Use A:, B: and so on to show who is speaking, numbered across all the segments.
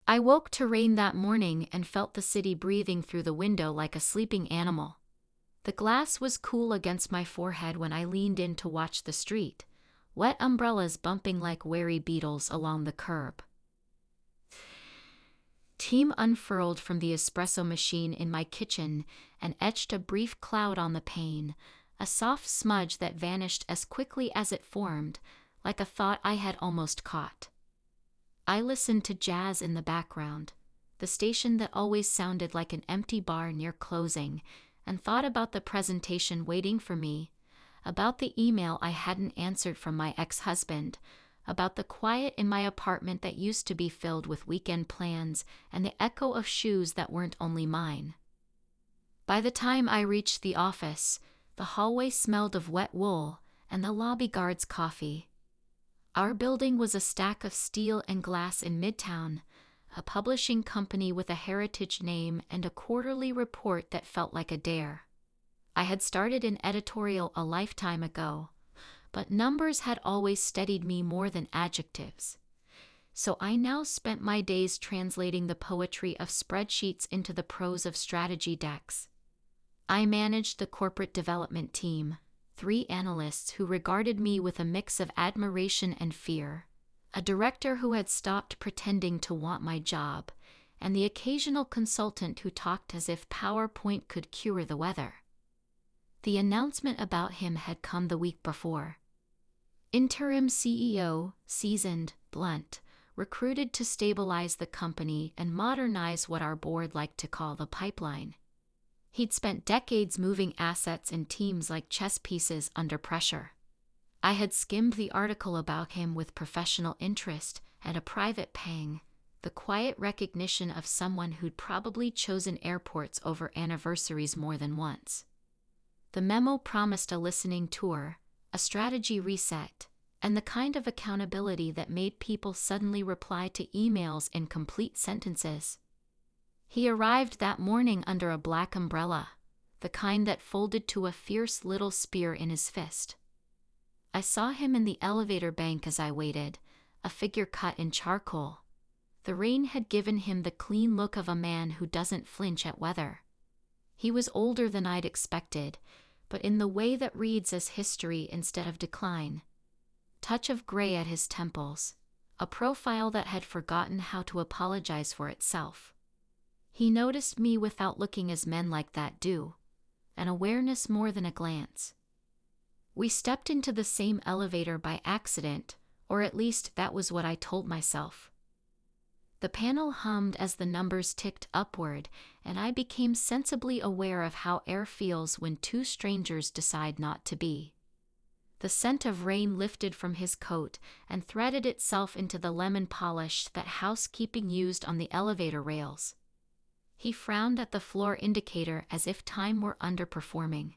A: I woke to rain that morning and felt the city breathing through the window like a sleeping animal. The glass was cool against my forehead when I leaned in to watch the street, wet umbrellas bumping like wary beetles along the curb. Steam unfurled from the espresso machine in my kitchen and etched a brief cloud on the pane, a soft smudge that vanished as quickly as it formed, like a thought I had almost caught. I listened to jazz in the background, the station that always sounded like an empty bar near closing, and thought about the presentation waiting for me, about the email I hadn't answered from my ex-husband, about the quiet in my apartment that used to be filled with weekend plans, and the echo of shoes that weren't only mine. By the time I reached the office, the hallway smelled of wet wool and the lobby guard's coffee. Our building was a stack of steel and glass in Midtown, a publishing company with a heritage name and a quarterly report that felt like a dare. I had started an editorial a lifetime ago, but numbers had always steadied me more than adjectives. So I now spent my days translating the poetry of spreadsheets into the prose of strategy decks. I managed the corporate development team, 3 analysts who regarded me with a mix of admiration and fear, a director who had stopped pretending to want my job, and the occasional consultant who talked as if PowerPoint could cure the weather. The announcement about him had come the week before. Interim CEO, seasoned, blunt, recruited to stabilize the company and modernize what our board liked to call the pipeline. He'd spent decades moving assets and teams like chess pieces under pressure. I had skimmed the article about him with professional interest and a private pang, the quiet recognition of someone who'd probably chosen airports over anniversaries more than once. The memo promised a listening tour, a strategy reset, and the kind of accountability that made people suddenly reply to emails in complete sentences. He arrived that morning under a black umbrella, the kind that folded to a fierce little spear in his fist. I saw him in the elevator bank as I waited, a figure cut in charcoal. The rain had given him the clean look of a man who doesn't flinch at weather. He was older than I'd expected, but in the way that reads as history instead of decline. Touch of gray at his temples, a profile that had forgotten how to apologize for itself. He noticed me without looking as men like that do, an awareness more than a glance. We stepped into the same elevator by accident, or at least that was what I told myself. The panel hummed as the numbers ticked upward, and I became sensibly aware of how air feels when 2 strangers decide not to be. The scent of rain lifted from his coat and threaded itself into the lemon polish that housekeeping used on the elevator rails. He frowned at the floor indicator as if time were underperforming.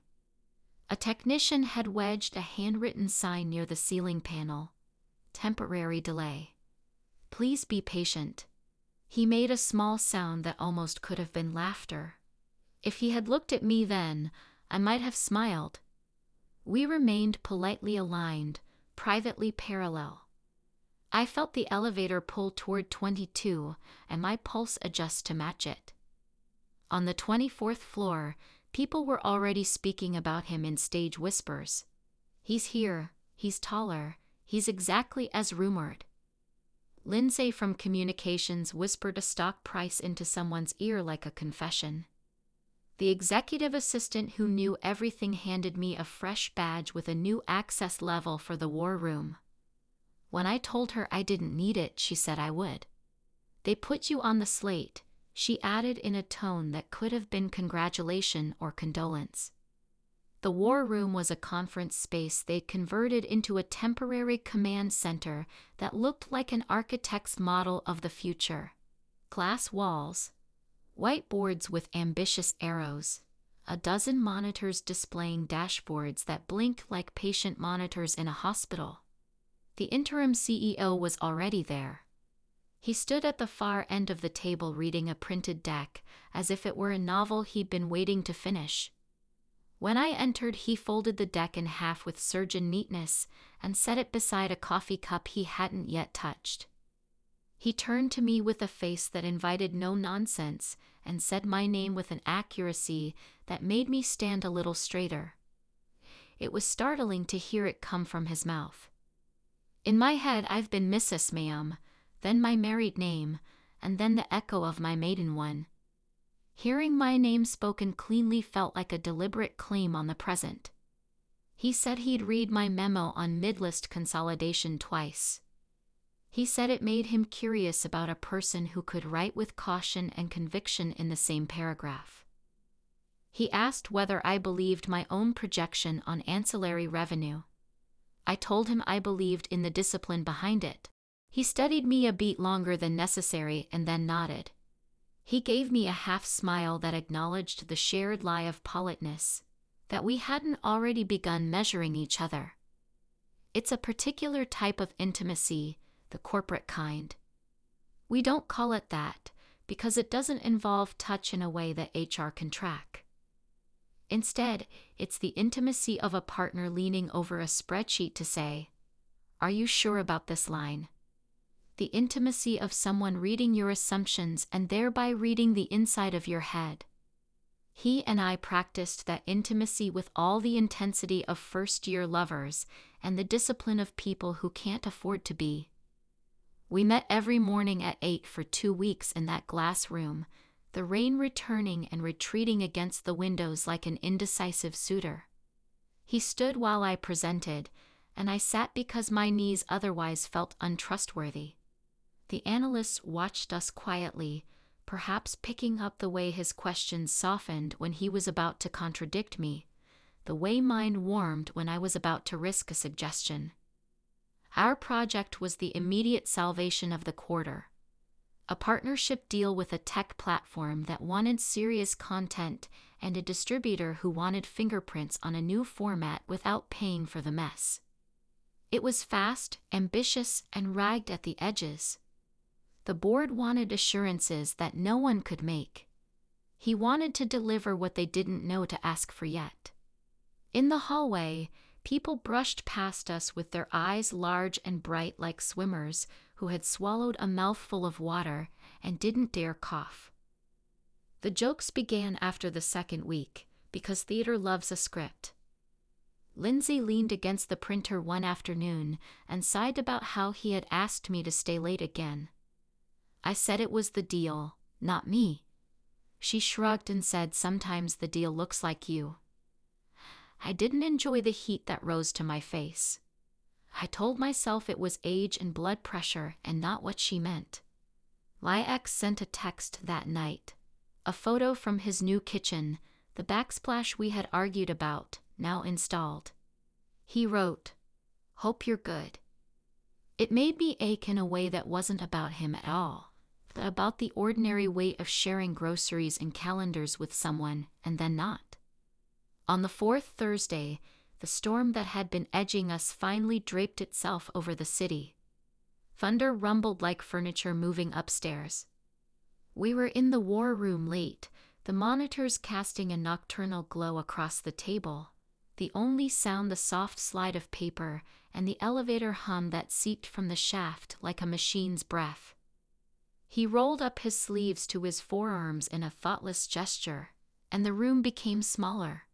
A: A technician had wedged a handwritten sign near the ceiling panel. Temporary delay. Please be patient. He made a small sound that almost could have been laughter. If he had looked at me then, I might have smiled. We remained politely aligned, privately parallel. I felt the elevator pull toward 22, and my pulse adjust to match it. On the 24th floor, people were already speaking about him in stage whispers. He's here, he's taller, he's exactly as rumored. Lindsay from communications whispered a stock price into someone's ear like a confession. The executive assistant who knew everything handed me a fresh badge with a new access level for the war room. When I told her I didn't need it, she said I would. They put you on the slate, she added in a tone that could have been congratulation or condolence. The war room was a conference space they'd converted into a temporary command center that looked like an architect's model of the future. Glass walls, whiteboards with ambitious arrows, a dozen monitors displaying dashboards that blinked like patient monitors in a hospital. The interim CEO was already there. He stood at the far end of the table reading a printed deck, as if it were a novel he'd been waiting to finish. When I entered, he folded the deck in half with surgeon neatness and set it beside a coffee cup he hadn't yet touched. He turned to me with a face that invited no nonsense and said my name with an accuracy that made me stand a little straighter. It was startling to hear it come from his mouth. In my head I've been Mrs. Ma'am, then my married name, and then the echo of my maiden one. Hearing my name spoken cleanly felt like a deliberate claim on the present. He said he'd read my memo on mid-list consolidation twice. He said it made him curious about a person who could write with caution and conviction in the same paragraph. He asked whether I believed my own projection on ancillary revenue. I told him I believed in the discipline behind it. He studied me a beat longer than necessary and then nodded. He gave me a half smile that acknowledged the shared lie of politeness, that we hadn't already begun measuring each other. It's a particular type of intimacy, the corporate kind. We don't call it that because it doesn't involve touch in a way that HR can track. Instead, it's the intimacy of a partner leaning over a spreadsheet to say, "Are you sure about this line?" The intimacy of someone reading your assumptions and thereby reading the inside of your head. He and I practiced that intimacy with all the intensity of first-year lovers and the discipline of people who can't afford to be. We met every morning at 8 for 2 weeks in that glass room, the rain returning and retreating against the windows like an indecisive suitor. He stood while I presented, and I sat because my knees otherwise felt untrustworthy. The analysts watched us quietly, perhaps picking up the way his questions softened when he was about to contradict me, the way mine warmed when I was about to risk a suggestion. Our project was the immediate salvation of the quarter. A partnership deal with a tech platform that wanted serious content and a distributor who wanted fingerprints on a new format without paying for the mess. It was fast, ambitious, and ragged at the edges. The board wanted assurances that no one could make. He wanted to deliver what they didn't know to ask for yet. In the hallway, people brushed past us with their eyes large and bright like swimmers who had swallowed a mouthful of water and didn't dare cough. The jokes began after the second week, because theater loves a script. Lindsay leaned against the printer one afternoon and sighed about how he had asked me to stay late again. I said it was the deal, not me. She shrugged and said sometimes the deal looks like you. I didn't enjoy the heat that rose to my face. I told myself it was age and blood pressure and not what she meant. Lyax sent a text that night. A photo from his new kitchen, the backsplash we had argued about, now installed. He wrote, "Hope you're good." It made me ache in a way that wasn't about him at all, but about the ordinary weight of sharing groceries and calendars with someone and then not. On the fourth Thursday, the storm that had been edging us finally draped itself over the city. Thunder rumbled like furniture moving upstairs. We were in the war room late, the monitors casting a nocturnal glow across the table, the only sound the soft slide of paper and the elevator hum that seeped from the shaft like a machine's breath. He rolled up his sleeves to his forearms in a thoughtless gesture, and the room became smaller.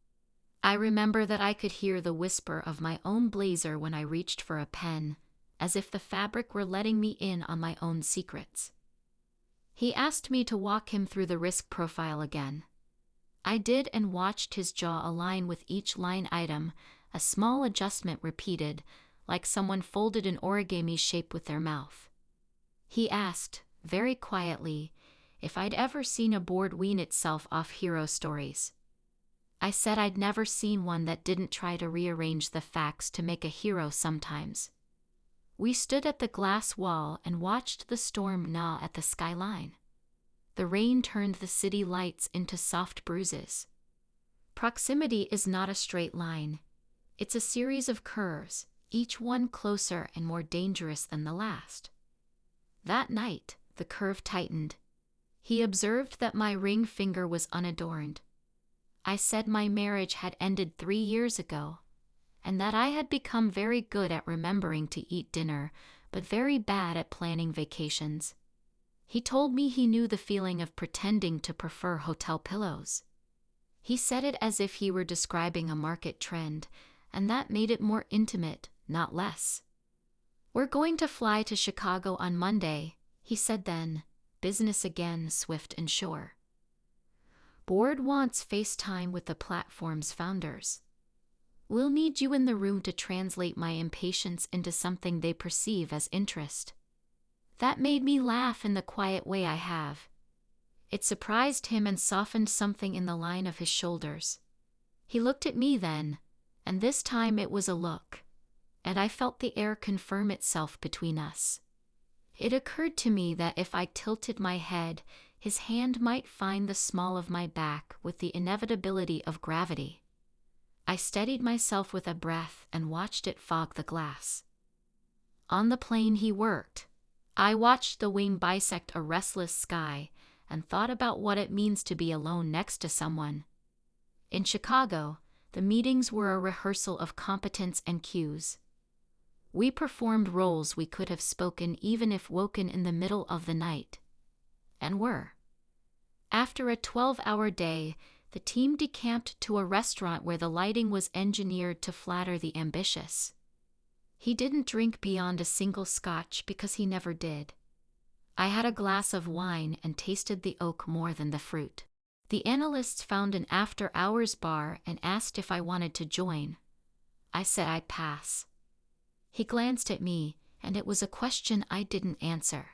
A: I remember that I could hear the whisper of my own blazer when I reached for a pen, as if the fabric were letting me in on my own secrets. He asked me to walk him through the risk profile again. I did and watched his jaw align with each line item, a small adjustment repeated, like someone folded an origami shape with their mouth. He asked, very quietly, if I'd ever seen a board wean itself off hero stories. I said I'd never seen one that didn't try to rearrange the facts to make a hero sometimes. We stood at the glass wall and watched the storm gnaw at the skyline. The rain turned the city lights into soft bruises. Proximity is not a straight line. It's a series of curves, each one closer and more dangerous than the last. That night, the curve tightened. He observed that my ring finger was unadorned. I said my marriage had ended 3 years ago, and that I had become very good at remembering to eat dinner, but very bad at planning vacations. He told me he knew the feeling of pretending to prefer hotel pillows. He said it as if he were describing a market trend, and that made it more intimate, not less. "We're going to fly to Chicago on Monday," he said then, business again, swift and sure. "Board wants FaceTime with the platform's founders. We'll need you in the room to translate my impatience into something they perceive as interest." That made me laugh in the quiet way I have. It surprised him and softened something in the line of his shoulders. He looked at me then, and this time it was a look, and I felt the air confirm itself between us. It occurred to me that if I tilted my head, his hand might find the small of my back with the inevitability of gravity. I steadied myself with a breath and watched it fog the glass. On the plane he worked. I watched the wing bisect a restless sky and thought about what it means to be alone next to someone. In Chicago, the meetings were a rehearsal of competence and cues. We performed roles we could have spoken even if woken in the middle of the night. And were. After a 12-hour day, the team decamped to a restaurant where the lighting was engineered to flatter the ambitious. He didn't drink beyond a single scotch because he never did. I had a glass of wine and tasted the oak more than the fruit. The analysts found an after-hours bar and asked if I wanted to join. I said I'd pass. He glanced at me, and it was a question I didn't answer.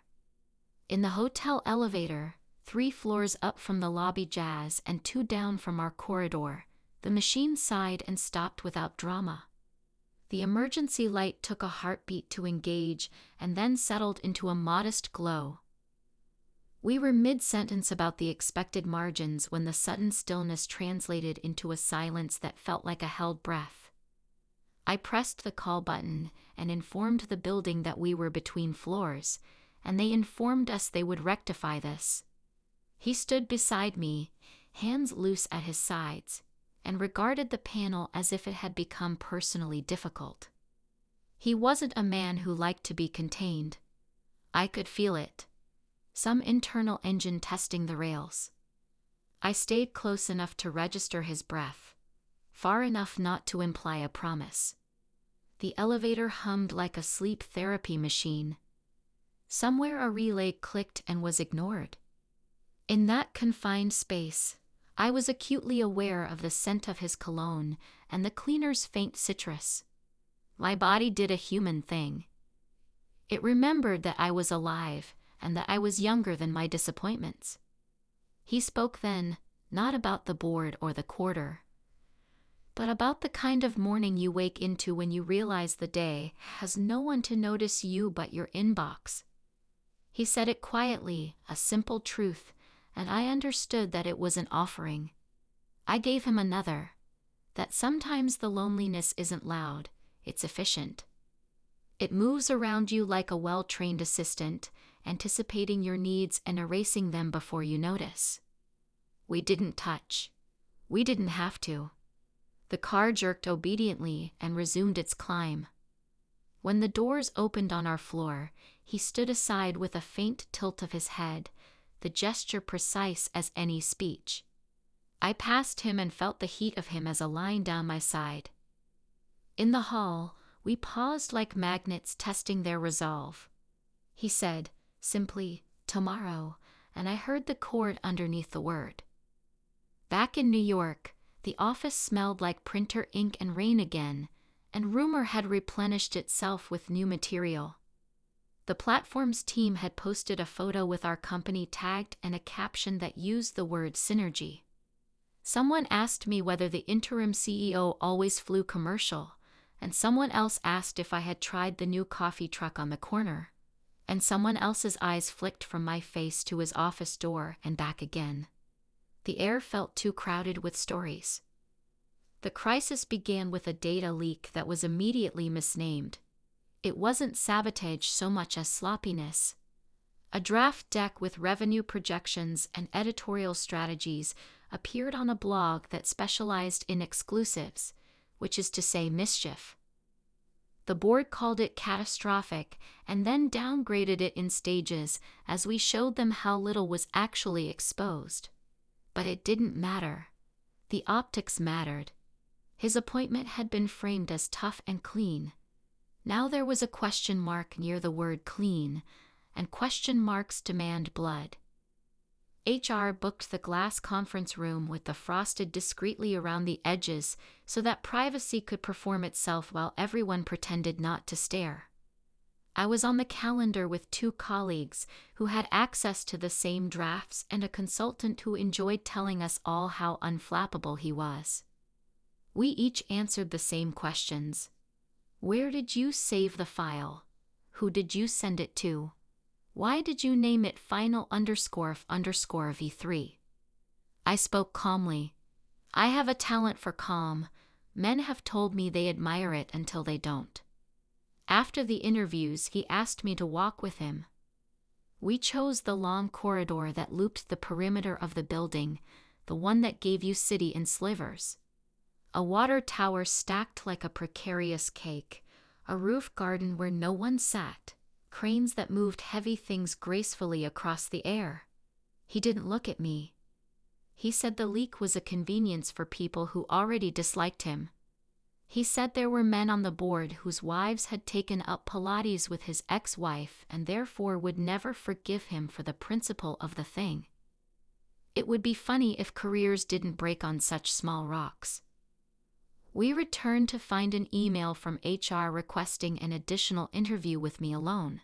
A: In the hotel elevator, 3 floors up from the lobby jazz and 2 down from our corridor, the machine sighed and stopped without drama. The emergency light took a heartbeat to engage and then settled into a modest glow. We were mid-sentence about the expected margins when the sudden stillness translated into a silence that felt like a held breath. I pressed the call button and informed the building that we were between floors, and they informed us they would rectify this. He stood beside me, hands loose at his sides, and regarded the panel as if it had become personally difficult. He wasn't a man who liked to be contained. I could feel it. Some internal engine testing the rails. I stayed close enough to register his breath, far enough not to imply a promise. The elevator hummed like a sleep therapy machine. Somewhere a relay clicked and was ignored. In that confined space, I was acutely aware of the scent of his cologne and the cleaner's faint citrus. My body did a human thing. It remembered that I was alive and that I was younger than my disappointments. He spoke then, not about the board or the quarter, but about the kind of morning you wake into when you realize the day has no one to notice you but your inbox. He said it quietly, a simple truth, and I understood that it was an offering. I gave him another, that sometimes the loneliness isn't loud, it's efficient. It moves around you like a well-trained assistant, anticipating your needs and erasing them before you notice. We didn't touch. We didn't have to. The car jerked obediently and resumed its climb. When the doors opened on our floor, he stood aside with a faint tilt of his head, the gesture precise as any speech. I passed him and felt the heat of him as a line down my side. In the hall, we paused like magnets testing their resolve. He said, simply, "Tomorrow," and I heard the chord underneath the word. Back in New York, the office smelled like printer ink and rain again, and rumor had replenished itself with new material. The platform's team had posted a photo with our company tagged and a caption that used the word synergy. Someone asked me whether the interim CEO always flew commercial, and someone else asked if I had tried the new coffee truck on the corner, and someone else's eyes flicked from my face to his office door and back again. The air felt too crowded with stories. The crisis began with a data leak that was immediately misnamed. It wasn't sabotage so much as sloppiness. A draft deck with revenue projections and editorial strategies appeared on a blog that specialized in exclusives, which is to say mischief. The board called it catastrophic and then downgraded it in stages as we showed them how little was actually exposed. But it didn't matter. The optics mattered. His appointment had been framed as tough and clean. Now there was a question mark near the word clean, and question marks demand blood. HR booked the glass conference room with the frosted discreetly around the edges so that privacy could perform itself while everyone pretended not to stare. I was on the calendar with 2 colleagues who had access to the same drafts and a consultant who enjoyed telling us all how unflappable he was. We each answered the same questions. Where did you save the file? Who did you send it to? Why did you name it final_v3? I spoke calmly. I have a talent for calm. Men have told me they admire it until they don't. After the interviews, he asked me to walk with him. We chose the long corridor that looped the perimeter of the building, the one that gave you city in slivers. A water tower stacked like a precarious cake, a roof garden where no one sat, cranes that moved heavy things gracefully across the air. He didn't look at me. He said the leak was a convenience for people who already disliked him. He said there were men on the board whose wives had taken up Pilates with his ex-wife and therefore would never forgive him for the principle of the thing. It would be funny if careers didn't break on such small rocks. We returned to find an email from HR requesting an additional interview with me alone.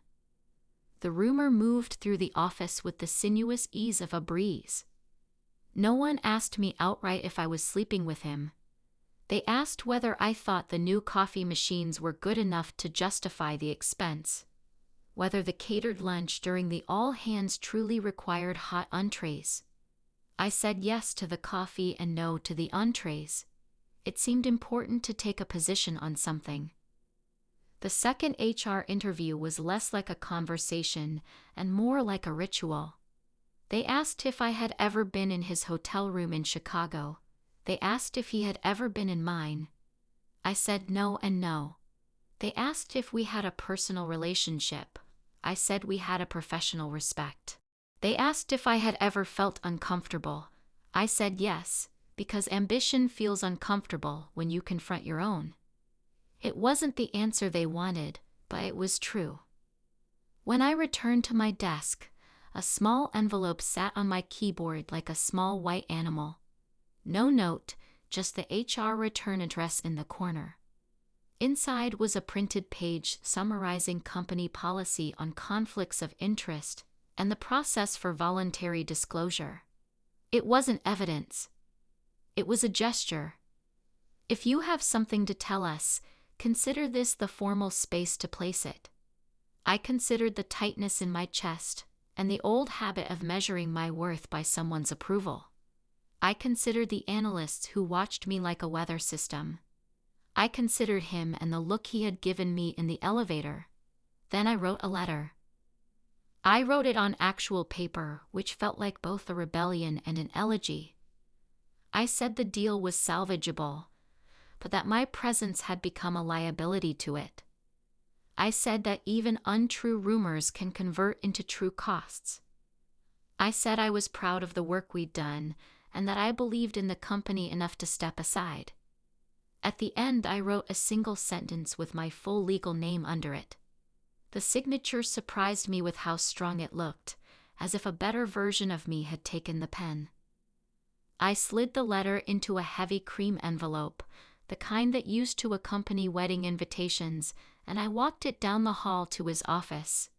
A: The rumor moved through the office with the sinuous ease of a breeze. No one asked me outright if I was sleeping with him. They asked whether I thought the new coffee machines were good enough to justify the expense, whether the catered lunch during the all-hands truly required hot entrees. I said yes to the coffee and no to the entrees. It seemed important to take a position on something. The second HR interview was less like a conversation and more like a ritual. They asked if I had ever been in his hotel room in Chicago. They asked if he had ever been in mine. I said no and no. They asked if we had a personal relationship. I said we had a professional respect. They asked if I had ever felt uncomfortable. I said yes, because ambition feels uncomfortable when you confront your own. It wasn't the answer they wanted, but it was true. When I returned to my desk, a small envelope sat on my keyboard like a small white animal. No note, just the HR return address in the corner. Inside was a printed page summarizing company policy on conflicts of interest and the process for voluntary disclosure. It wasn't evidence. It was a gesture. If you have something to tell us, consider this the formal space to place it. I considered the tightness in my chest and the old habit of measuring my worth by someone's approval. I considered the analysts who watched me like a weather system. I considered him and the look he had given me in the elevator. Then I wrote a letter. I wrote it on actual paper, which felt like both a rebellion and an elegy. I said the deal was salvageable, but that my presence had become a liability to it. I said that even untrue rumors can convert into true costs. I said I was proud of the work we'd done and that I believed in the company enough to step aside. At the end, I wrote a single sentence with my full legal name under it. The signature surprised me with how strong it looked, as if a better version of me had taken the pen. I slid the letter into a heavy cream envelope, the kind that used to accompany wedding invitations, and I walked it down the hall to his office.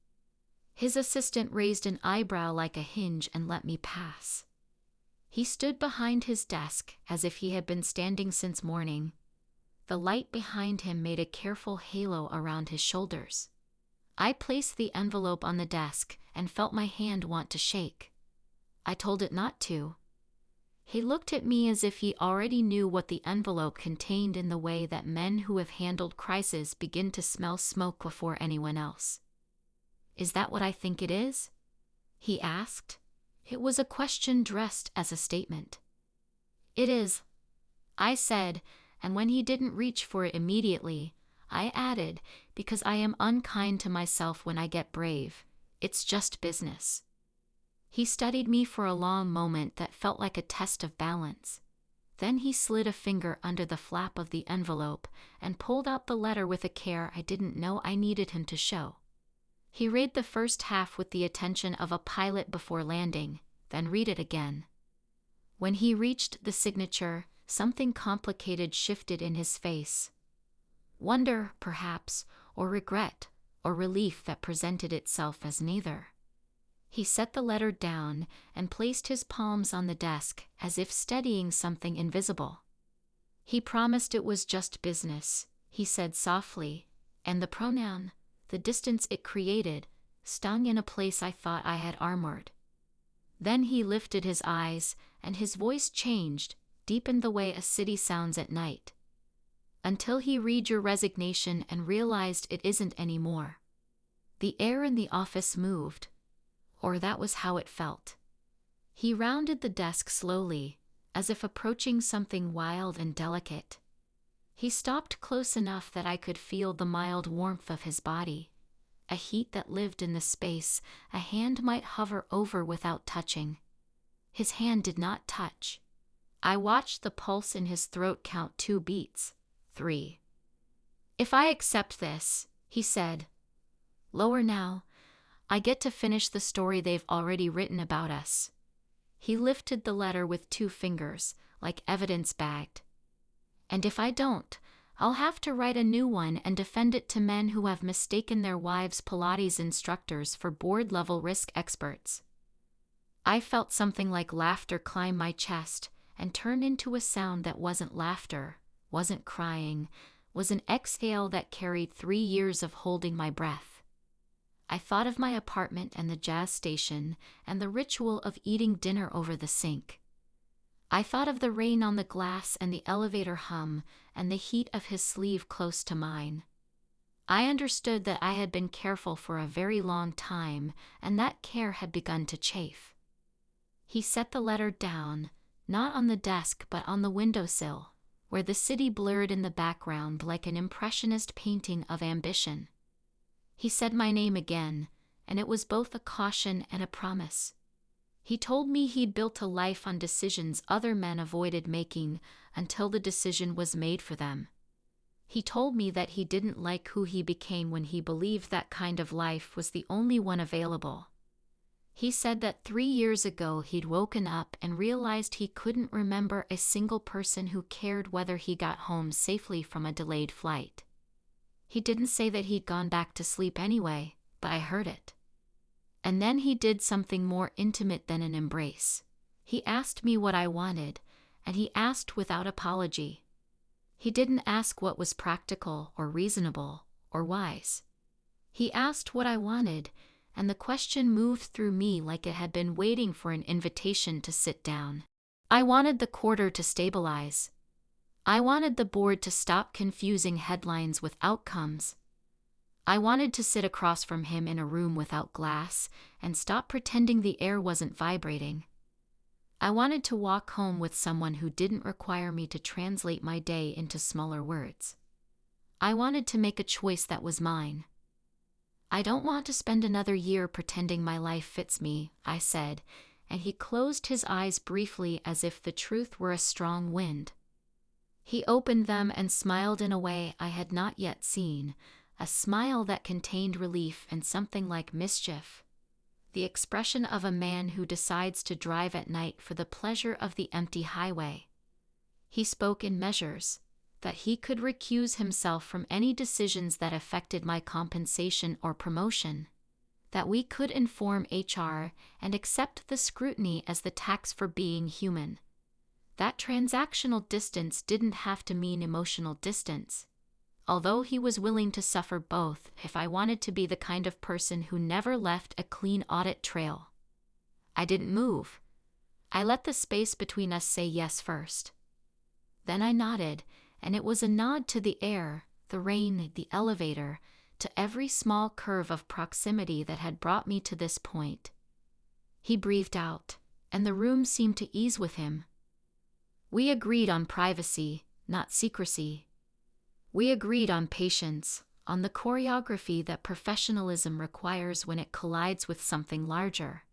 A: His assistant raised an eyebrow like a hinge and let me pass. He stood behind his desk as if he had been standing since morning. The light behind him made a careful halo around his shoulders. I placed the envelope on the desk and felt my hand want to shake. I told it not to. He looked at me as if he already knew what the envelope contained in the way that men who have handled crises begin to smell smoke before anyone else. "Is that what I think it is?" he asked. It was a question dressed as a statement. "It is," I said, and when he didn't reach for it immediately, I added, because I am unkind to myself when I get brave. It's just business. He studied me for a long moment that felt like a test of balance. Then he slid a finger under the flap of the envelope and pulled out the letter with a care I didn't know I needed him to show. He read the first half with the attention of a pilot before landing, then read it again. When he reached the signature, something complicated shifted in his face. Wonder, perhaps, or regret, or relief that presented itself as neither. He set the letter down and placed his palms on the desk as if steadying something invisible. He promised it was just business, he said softly, and the pronoun, the distance it created, stung in a place I thought I had armored. Then he lifted his eyes, and his voice changed, deepened the way a city sounds at night. Until he read your resignation and realized it isn't anymore. The air in the office moved, or that was how it felt. He rounded the desk slowly, as if approaching something wild and delicate. He stopped close enough that I could feel the mild warmth of his body, a heat that lived in the space a hand might hover over without touching. His hand did not touch. I watched the pulse in his throat count 2 beats, 3. If I accept this, he said, lower now, I get to finish the story they've already written about us. He lifted the letter with 2 fingers, like evidence bagged. And if I don't, I'll have to write a new one and defend it to men who have mistaken their wives' Pilates instructors for board-level risk experts. I felt something like laughter climb my chest and turn into a sound that wasn't laughter, wasn't crying, was an exhale that carried 3 years of holding my breath. I thought of my apartment and the jazz station and the ritual of eating dinner over the sink. I thought of the rain on the glass and the elevator hum and the heat of his sleeve close to mine. I understood that I had been careful for a very long time, and that care had begun to chafe. He set the letter down, not on the desk but on the windowsill, where the city blurred in the background like an impressionist painting of ambition. He said my name again, and it was both a caution and a promise. He told me he'd built a life on decisions other men avoided making until the decision was made for them. He told me that he didn't like who he became when he believed that kind of life was the only one available. He said that 3 years ago he'd woken up and realized he couldn't remember a single person who cared whether he got home safely from a delayed flight. He didn't say that he'd gone back to sleep anyway, but I heard it. And then he did something more intimate than an embrace. He asked me what I wanted, and he asked without apology. He didn't ask what was practical or reasonable or wise. He asked what I wanted, and the question moved through me like it had been waiting for an invitation to sit down. I wanted the quarter to stabilize. I wanted the board to stop confusing headlines with outcomes. I wanted to sit across from him in a room without glass and stop pretending the air wasn't vibrating. I wanted to walk home with someone who didn't require me to translate my day into smaller words. I wanted to make a choice that was mine. I don't want to spend another year pretending my life fits me, I said, and he closed his eyes briefly as if the truth were a strong wind. He opened them and smiled in a way I had not yet seen, a smile that contained relief and something like mischief. The expression of a man who decides to drive at night for the pleasure of the empty highway. He spoke in measures, that he could recuse himself from any decisions that affected my compensation or promotion, that we could inform HR and accept the scrutiny as the tax for being human. That transactional distance didn't have to mean emotional distance, although he was willing to suffer both if I wanted to be the kind of person who never left a clean audit trail. I didn't move. I let the space between us say yes first. Then I nodded, and it was a nod to the air, the rain, the elevator, to every small curve of proximity that had brought me to this point. He breathed out, and the room seemed to ease with him. We agreed on privacy, not secrecy. We agreed on patience, on the choreography that professionalism requires when it collides with something larger.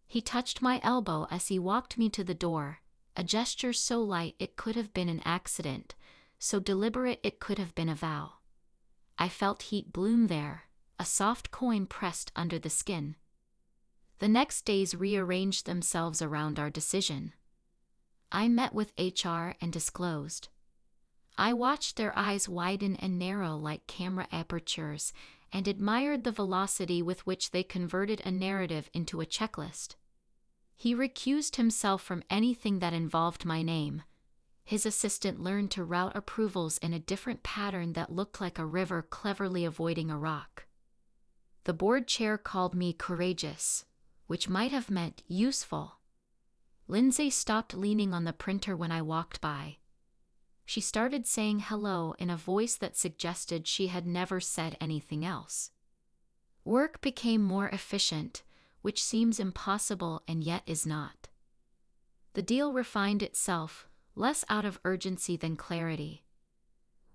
A: He touched my elbow as he walked me to the door, a gesture so light it could have been an accident, so deliberate it could have been a vow. I felt heat bloom there, a soft coin pressed under the skin. The next days rearranged themselves around our decision. I met with HR and disclosed. I watched their eyes widen and narrow like camera apertures and admired the velocity with which they converted a narrative into a checklist. He recused himself from anything that involved my name. His assistant learned to route approvals in a different pattern that looked like a river cleverly avoiding a rock. The board chair called me courageous, which might have meant useful. Lindsay stopped leaning on the printer when I walked by. She started saying hello in a voice that suggested she had never said anything else. Work became more efficient, which seems impossible and yet is not. The deal refined itself, less out of urgency than clarity.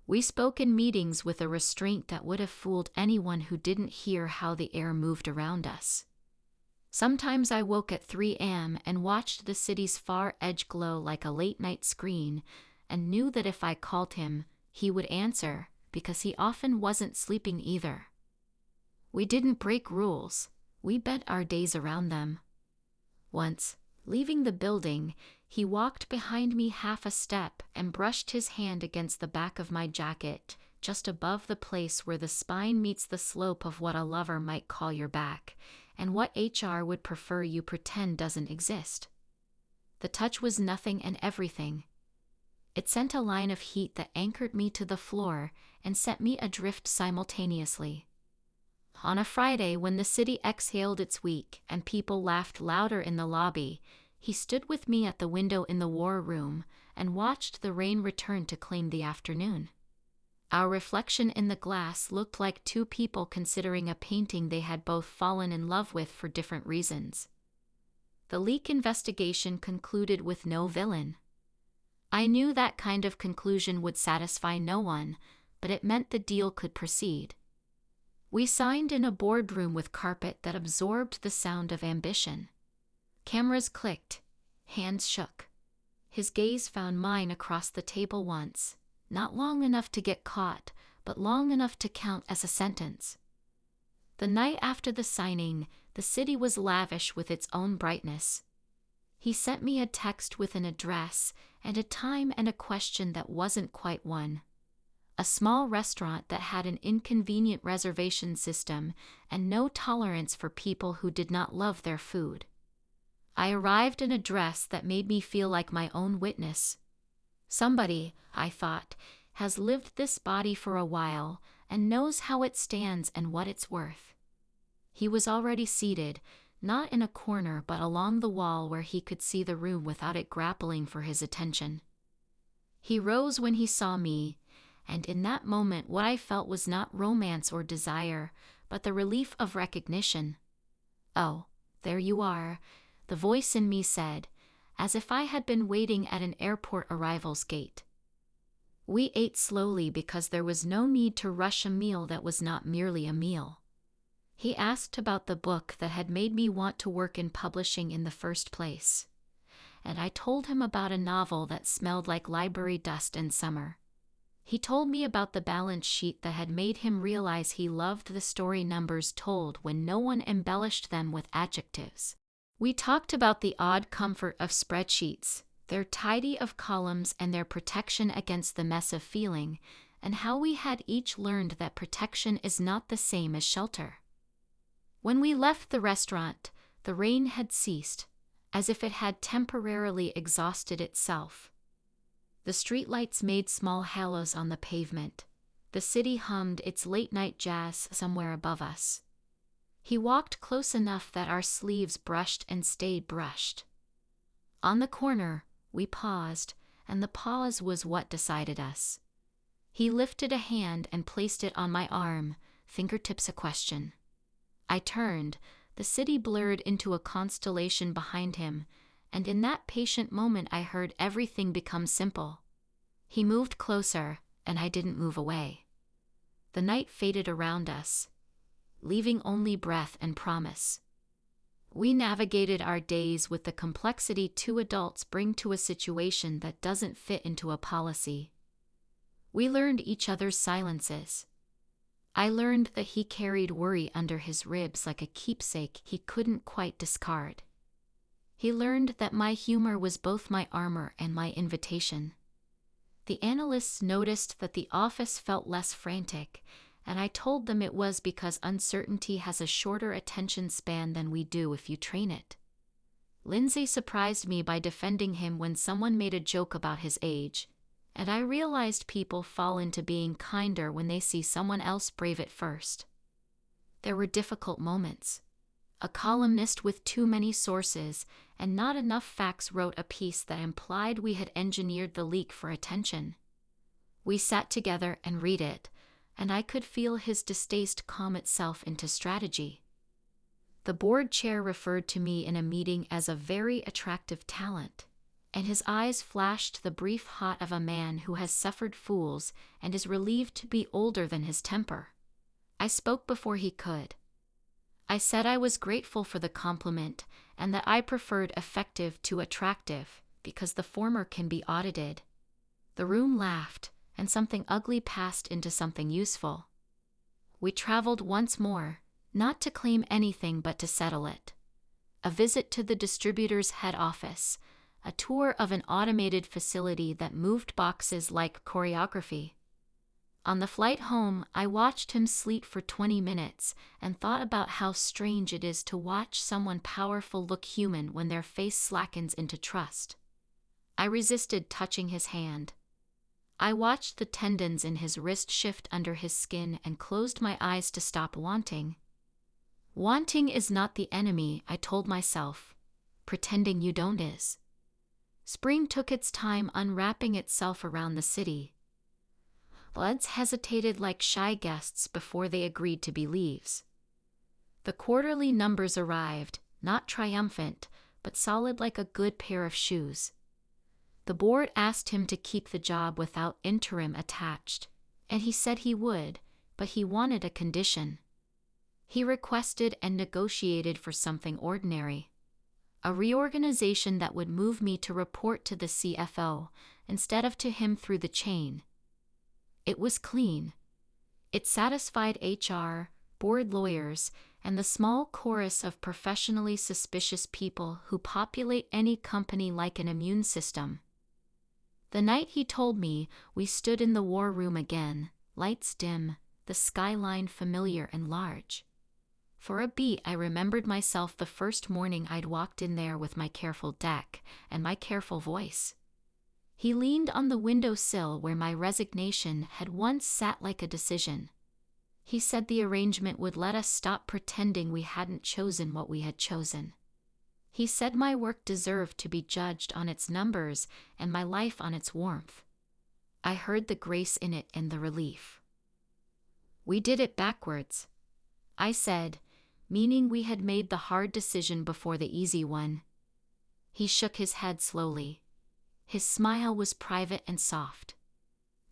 A: We spoke in meetings with a restraint that would have fooled anyone who didn't hear how the air moved around us. Sometimes I woke at 3 a.m. and watched the city's far edge glow like a late-night screen, and knew that if I called him, he would answer, because he often wasn't sleeping either. We didn't break rules, we bent our days around them. Once, leaving the building, he walked behind me half a step and brushed his hand against the back of my jacket, just above the place where the spine meets the slope of what a lover might call your back, and what HR would prefer you pretend doesn't exist. The touch was nothing and everything. It sent a line of heat that anchored me to the floor and set me adrift simultaneously. On a Friday, when the city exhaled its week and people laughed louder in the lobby, he stood with me at the window in the war room and watched the rain return to claim the afternoon. Our reflection in the glass looked like two people considering a painting they had both fallen in love with for different reasons. The leak investigation concluded with no villain. I knew that kind of conclusion would satisfy no one, but it meant the deal could proceed. We signed in a boardroom with carpet that absorbed the sound of ambition. Cameras clicked, hands shook. His gaze found mine across the table once, not long enough to get caught, but long enough to count as a sentence. The night after the signing, the city was lavish with its own brightness. He sent me a text with an address and a time and a question that wasn't quite one. A small restaurant that had an inconvenient reservation system and no tolerance for people who did not love their food. I arrived in a dress that made me feel like my own witness. Somebody, I thought, has lived this body for a while and knows how it stands and what it's worth. He was already seated, not in a corner but along the wall where he could see the room without it grappling for his attention. He rose when he saw me, and in that moment what I felt was not romance or desire, but the relief of recognition. "Oh, there you are," the voice in me said, as if I had been waiting at an airport arrivals gate. We ate slowly because there was no need to rush a meal that was not merely a meal. He asked about the book that had made me want to work in publishing in the first place, and I told him about a novel that smelled like library dust in summer. He told me about the balance sheet that had made him realize he loved the story numbers told when no one embellished them with adjectives. We talked about the odd comfort of spreadsheets, their tidy of columns and their protection against the mess of feeling, and how we had each learned that protection is not the same as shelter. When we left the restaurant, the rain had ceased, as if it had temporarily exhausted itself. The streetlights made small halos on the pavement. The city hummed its late-night jazz somewhere above us. He walked close enough that our sleeves brushed and stayed brushed. On the corner, we paused, and the pause was what decided us. He lifted a hand and placed it on my arm, fingertips a question. I turned, the city blurred into a constellation behind him, and in that patient moment I heard everything become simple. He moved closer, and I didn't move away. The night faded around us, leaving only breath and promise. We navigated our days with the complexity two adults bring to a situation that doesn't fit into a policy. We learned each other's silences. I learned that he carried worry under his ribs like a keepsake he couldn't quite discard. He learned that my humor was both my armor and my invitation. The analysts noticed that the office felt less frantic, and I told them it was because uncertainty has a shorter attention span than we do if you train it. Lindsay surprised me by defending him when someone made a joke about his age, and I realized people fall into being kinder when they see someone else brave it first. There were difficult moments. A columnist with too many sources and not enough facts wrote a piece that implied we had engineered the leak for attention. We sat together and read it, and I could feel his distaste calm itself into strategy. The board chair referred to me in a meeting as a very attractive talent, and his eyes flashed the brief haunt of a man who has suffered fools and is relieved to be older than his temper. I spoke before he could. I said I was grateful for the compliment and that I preferred effective to attractive because the former can be audited. The room laughed, and something ugly passed into something useful. We traveled once more, not to claim anything but to settle it. A visit to the distributor's head office, a tour of an automated facility that moved boxes like choreography. On the flight home, I watched him sleep for 20 minutes and thought about how strange it is to watch someone powerful look human when their face slackens into trust. I resisted touching his hand. I watched the tendons in his wrist shift under his skin and closed my eyes to stop wanting. Wanting is not the enemy, I told myself. Pretending you don't is. Spring took its time unwrapping itself around the city. Buds hesitated like shy guests before they agreed to be leaves. The quarterly numbers arrived, not triumphant, but solid like a good pair of shoes. The board asked him to keep the job without interim attached, and he said he would, but he wanted a condition. He requested and negotiated for something ordinary. A reorganization that would move me to report to the CFO, instead of to him through the chain. It was clean. It satisfied HR, board lawyers, and the small chorus of professionally suspicious people who populate any company like an immune system. The night he told me, we stood in the war room again, lights dim, the skyline familiar and large. For a beat I remembered myself the first morning I'd walked in there with my careful deck and my careful voice. He leaned on the windowsill where my resignation had once sat like a decision. He said the arrangement would let us stop pretending we hadn't chosen what we had chosen. He said my work deserved to be judged on its numbers and my life on its warmth. I heard the grace in it and the relief. We did it backwards, I said, meaning we had made the hard decision before the easy one. He shook his head slowly. His smile was private and soft.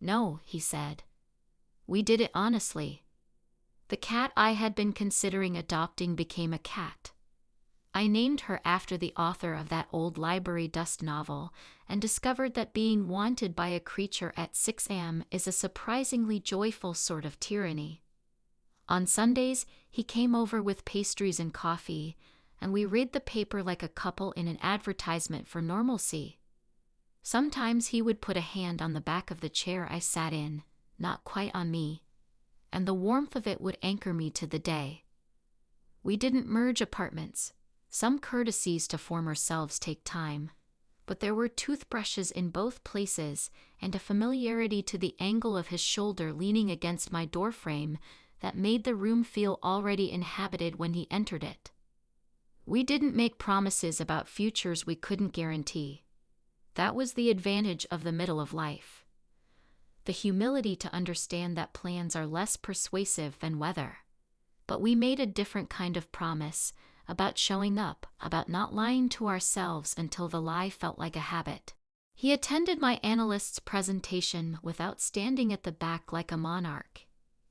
A: No, he said. We did it honestly. The cat I had been considering adopting became a cat. I named her after the author of that old library dust novel and discovered that being wanted by a creature at 6 a.m. is a surprisingly joyful sort of tyranny. On Sundays, he came over with pastries and coffee, and we read the paper like a couple in an advertisement for normalcy. Sometimes he would put a hand on the back of the chair I sat in, not quite on me, and the warmth of it would anchor me to the day. We didn't merge apartments. Some courtesies to former selves take time, but there were toothbrushes in both places and a familiarity to the angle of his shoulder leaning against my doorframe that made the room feel already inhabited when he entered it. We didn't make promises about futures we couldn't guarantee. That was the advantage of the middle of life. The humility to understand that plans are less persuasive than weather. But we made a different kind of promise, about showing up, about not lying to ourselves until the lie felt like a habit. He attended my analyst's presentation without standing at the back like a monarch.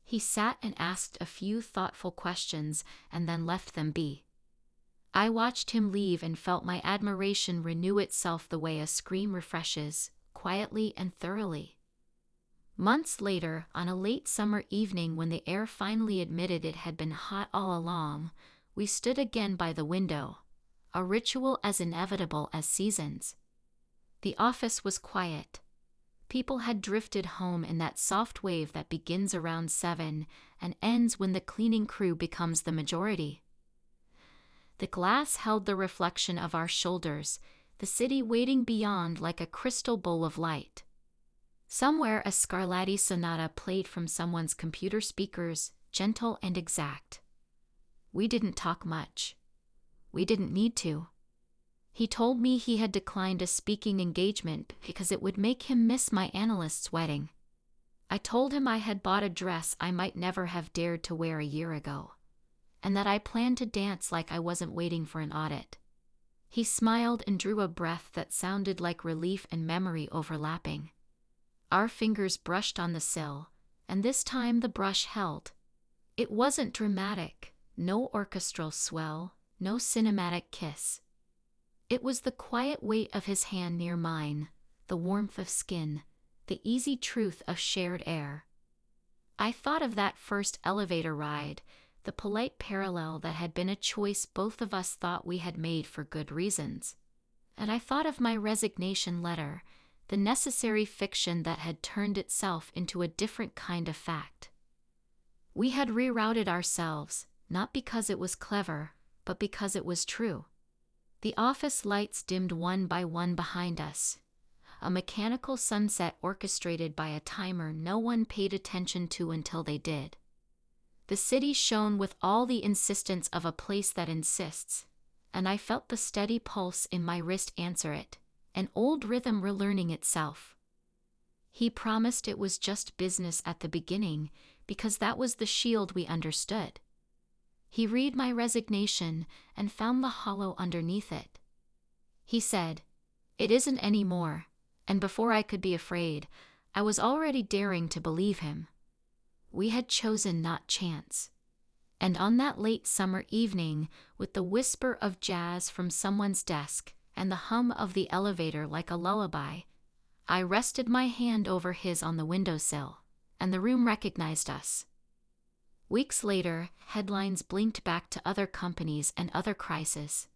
A: He sat and asked a few thoughtful questions and then left them be. I watched him leave and felt my admiration renew itself the way a screen refreshes, quietly and thoroughly. Months later, on a late summer evening when the air finally admitted it had been hot all along, we stood again by the window, a ritual as inevitable as seasons. The office was quiet. People had drifted home in that soft wave that begins around 7 and ends when the cleaning crew becomes the majority. The glass held the reflection of our shoulders, the city waiting beyond like a crystal bowl of light. Somewhere a Scarlatti sonata played from someone's computer speakers, gentle and exact. We didn't talk much. We didn't need to. He told me he had declined a speaking engagement because it would make him miss my analyst's wedding. I told him I had bought a dress I might never have dared to wear a year ago, and that I planned to dance like I wasn't waiting for an audit. He smiled and drew a breath that sounded like relief and memory overlapping. Our fingers brushed on the sill, and this time the brush held. It wasn't dramatic, no orchestral swell, no cinematic kiss. It was the quiet weight of his hand near mine, the warmth of skin, the easy truth of shared air. I thought of that first elevator ride, the polite parallel that had been a choice both of us thought we had made for good reasons. And I thought of my resignation letter, the necessary fiction that had turned itself into a different kind of fact. We had rerouted ourselves, not because it was clever, but because it was true. The office lights dimmed one by one behind us, a mechanical sunset orchestrated by a timer no one paid attention to until they did. The city shone with all the insistence of a place that insists, and I felt the steady pulse in my wrist answer it, an old rhythm relearning itself. He promised it was just business at the beginning, because that was the shield we understood. He read my resignation and found the hollow underneath it. He said, "It isn't any more," and before I could be afraid, I was already daring to believe him. We had chosen not chance. And on that late summer evening, with the whisper of jazz from someone's desk and the hum of the elevator like a lullaby, I rested my hand over his on the windowsill, and the room recognized us. Weeks later, headlines blinked back to other companies and other crises.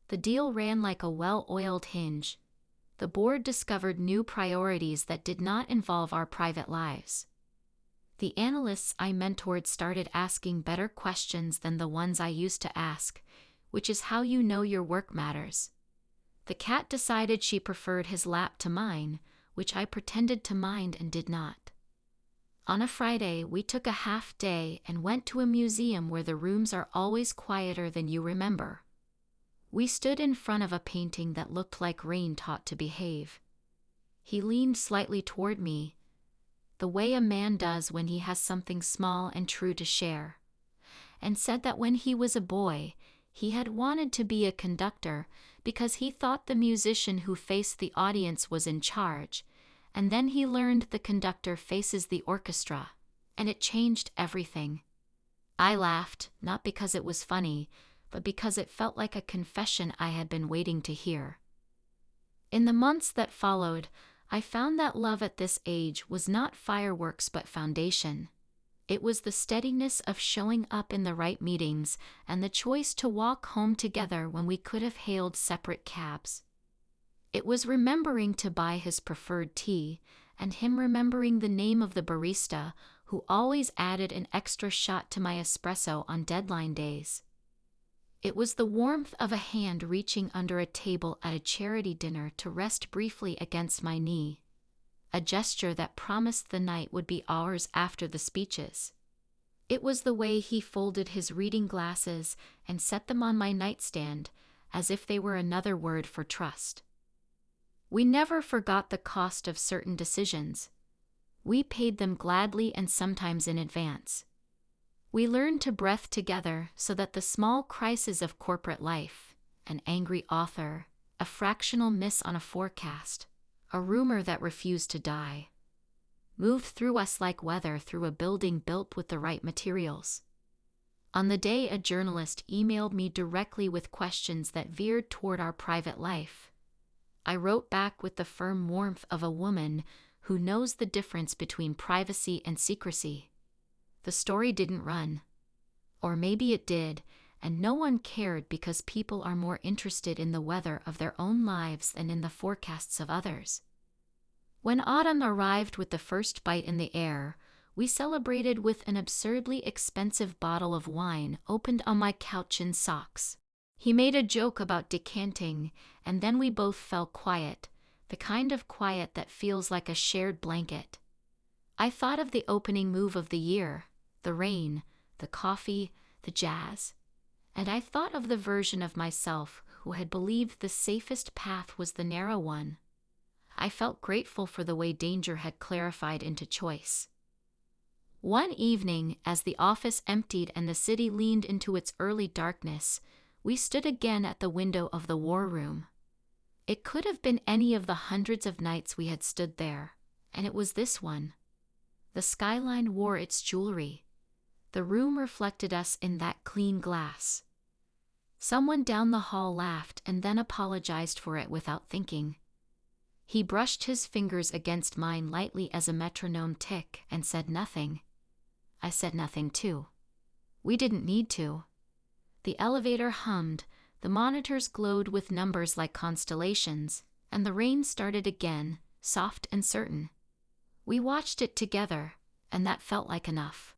A: The deal ran like a well-oiled hinge. The board discovered new priorities that did not involve our private lives. The analysts I mentored started asking better questions than the ones I used to ask, which is how you know your work matters. The cat decided she preferred his lap to mine, which I pretended to mind and did not. On a Friday, we took a half day and went to a museum where the rooms are always quieter than you remember. We stood in front of a painting that looked like rain taught to behave. He leaned slightly toward me, the way a man does when he has something small and true to share, and said that when he was a boy, he had wanted to be a conductor because he thought the musician who faced the audience was in charge, and then he learned the conductor faces the orchestra, and it changed everything. I laughed, not because it was funny, but because it felt like a confession I had been waiting to hear. In the months that followed, I found that love at this age was not fireworks but foundation. It was the steadiness of showing up in the right meetings and the choice to walk home together when we could have hailed separate cabs. It was remembering to buy his preferred tea, and him remembering the name of the barista who always added an extra shot to my espresso on deadline days. It was the warmth of a hand reaching under a table at a charity dinner to rest briefly against my knee, a gesture that promised the night would be ours after the speeches. It was the way he folded his reading glasses and set them on my nightstand, as if they were another word for trust. We never forgot the cost of certain decisions. We paid them gladly and sometimes in advance. We learned to breathe together so that the small crises of corporate life, an angry author, a fractional miss on a forecast, a rumor that refused to die, moved through us like weather through a building built with the right materials. On the day, a journalist emailed me directly with questions that veered toward our private life. I wrote back with the firm warmth of a woman who knows the difference between privacy and secrecy. The story didn't run. Or maybe it did, and no one cared because people are more interested in the weather of their own lives than in the forecasts of others. When autumn arrived with the first bite in the air, we celebrated with an absurdly expensive bottle of wine opened on my couch in socks. He made a joke about decanting, and then we both fell quiet, the kind of quiet that feels like a shared blanket. I thought of the opening move of the year, the rain, the coffee, the jazz. And I thought of the version of myself who had believed the safest path was the narrow one. I felt grateful for the way danger had clarified into choice. One evening, as the office emptied and the city leaned into its early darkness, we stood again at the window of the war room. It could have been any of the hundreds of nights we had stood there, and it was this one. The skyline wore its jewelry. The room reflected us in that clean glass. Someone down the hall laughed and then apologized for it without thinking. He brushed his fingers against mine lightly as a metronome tick and said nothing. I said nothing too. We didn't need to. The elevator hummed, the monitors glowed with numbers like constellations, and the rain started again, soft and certain. We watched it together, and that felt like enough.